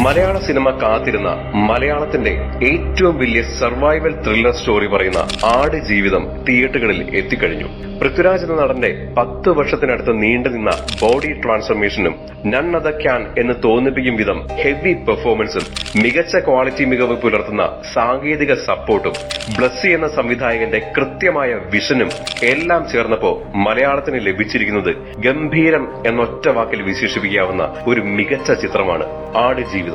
മലയാള cinema കാത്തിരുന്ന മലയാളത്തിന്റെ ഏറ്റവും വലിയ സർവൈവൽ ത്രില്ലർ സ്റ്റോറി പറയുന്ന ആട് ജീവിതം തിയേറ്ററുകളിൽ എത്തിക്കഴിഞ്ഞു. പൃഥ്വിരാജ് എന്ന നടന്റെ 10 വർഷത്തിനടുത്ത് നീണ്ടുനിന്ന ബോഡി ട്രാൻസ്ഫോർമേഷനും നൺ അതർ ക്യാൻ എന്ന് തോന്നിപ്പിക്കും വിധം ഹെവി പെർഫോമൻസും മികച്ച ക്വാളിറ്റി മികവ് പുലർത്തുന്ന സാങ്കേതിക സപ്പോർട്ടും ബ്ലസ്സി എന്ന സംവിധായകന്റെ കൃത്യമായ വിഷനും എല്ലാം ചേർന്നപ്പോ മലയാളത്തിന് ലഭിച്ചിരിക്കുന്നത് ഗംഭീരം എന്നൊറ്റ വാക്കിൽ വിശേഷിപ്പിക്കാവുന്ന ഒരു മികച്ച ചിത്രമാണ് ആട് ജീവിതം.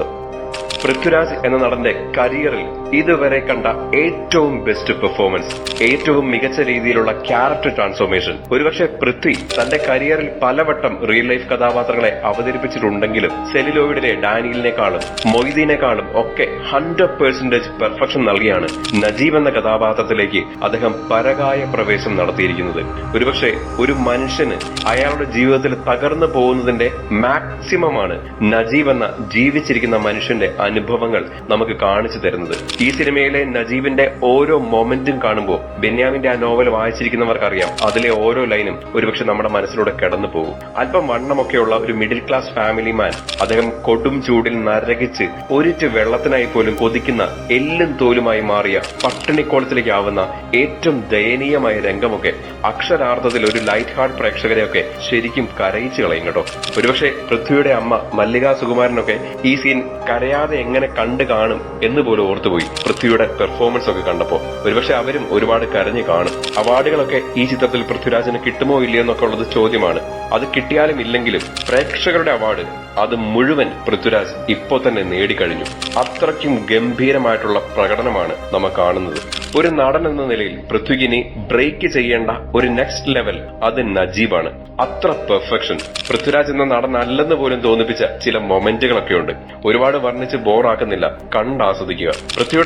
പൃഥ്വിരാജ് എന്ന നടന്റെ കരിയറിൽ ഇതുവരെ കണ്ട ഏറ്റവും ബെസ്റ്റ് പെർഫോമൻസ്, ഏറ്റവും മികച്ച രീതിയിലുള്ള ക്യാരക്ടർ ട്രാൻസ്ഫോർമേഷൻ. ഒരുപക്ഷെ പൃഥ്വി തന്റെ കരിയറിൽ പലവട്ടം റിയൽ ലൈഫ് കഥാപാത്രങ്ങളെ അവതരിപ്പിച്ചിട്ടുണ്ടെങ്കിലും സെലിലോയിഡിലെ ഡാനിയലിനെക്കാളും മൊയ്തീനെക്കാളും ഒക്കെ 100% പെർഫെക്ഷൻ നൽകിയാണ് നജീബ് എന്ന കഥാപാത്രത്തിലേക്ക് അദ്ദേഹം പരകായ പ്രവേശം നടത്തിയിരിക്കുന്നത്. ഒരുപക്ഷെ ഒരു മനുഷ്യന് അയാളുടെ ജീവിതത്തിൽ തകർന്നു പോകുന്നതിന്റെ മാക്സിമമാണ് നജീബ് എന്ന ജീവിച്ചിരിക്കുന്ന മനുഷ്യന്റെ അനുഭവങ്ങൾ നമുക്ക് കാണിച്ചു തരുന്നത്. ഈ സിനിമയിലെ നജീബിന്റെ ഓരോ മൊമെന്റും കാണുമ്പോൾ ബെന്യാമിന്റെ ആ നോവൽ വായിച്ചിരിക്കുന്നവർക്കറിയാം, അതിലെ ഓരോ ലൈനും ഒരുപക്ഷെ നമ്മുടെ മനസ്സിലൂടെ കടന്നു പോകും. അല്പം വണ്ണമൊക്കെയുള്ള ഒരു മിഡിൽ ക്ലാസ് ഫാമിലി മാൻ, അദ്ദേഹം കൊടും ചൂടിൽ നരകിച്ച് ഒരിറ്റ് വെള്ളത്തിനായി പോലും കൊതിക്കുന്ന എല്ലും തോലുമായി മാറിയ പട്ടിണിക്കോളത്തിലേക്കാവുന്ന ഏറ്റവും ദയനീയമായ രംഗമൊക്കെ അക്ഷരാർത്ഥത്തിൽ ഒരു ലൈറ്റ് ഹാർട്ട് പ്രേക്ഷകരെയൊക്കെ ശരിക്കും കരയിച്ചു കളയും കേട്ടോ. ഒരുപക്ഷെ പൃഥ്വിയുടെ അമ്മ മല്ലിക സുകുമാരനൊക്കെ ഈ സീൻ കരയാതെ എങ്ങനെ കണ്ടു കാണും എന്ന് പോലും ഓർത്തുപോയി പൃഥ്വിയുടെ പെർഫോമൻസ് ഒക്കെ കണ്ടപ്പോ. ഒരുപക്ഷെ അവരും ഒരുപാട് കരഞ്ഞു കാണും. അവാർഡുകളൊക്കെ ഈ ചിത്രത്തിൽ പൃഥ്വിരാജിന് കിട്ടുമോ ഇല്ലയോ എന്നൊക്കെ ഉള്ളത് ചോദ്യമാണ്. അത് കിട്ടിയാലും ഇല്ലെങ്കിലും പ്രേക്ഷകരുടെ അവാർഡ് അത് മുഴുവൻ പൃഥ്വിരാജ് ഇപ്പോ തന്നെ നേടിക്കഴിഞ്ഞു. അത്രയ്ക്കും ഗംഭീരമായിട്ടുള്ള പ്രകടനമാണ് നമ്മൾ കാണുന്നത്. ഒരു നടൻ എന്ന നിലയിൽ പൃഥ്വിക്കിനി ബ്രേക്ക് ചെയ്യേണ്ട ഒരു നെക്സ്റ്റ് ലെവൽ അത് നജീബാണ്. അത്ര പെർഫെക്ഷൻ. പൃഥ്വിരാജ് എന്ന നടൻ അല്ലെന്ന് പോലും തോന്നിപ്പിച്ച ചില മൊമെന്റുകളൊക്കെ ഉണ്ട്. ഒരുപാട് വർണ്ണിച്ച് ബോറാക്കുന്നില്ല, കണ്ടാസ്വദിക്കുക. പൃഥ്വിയുടെ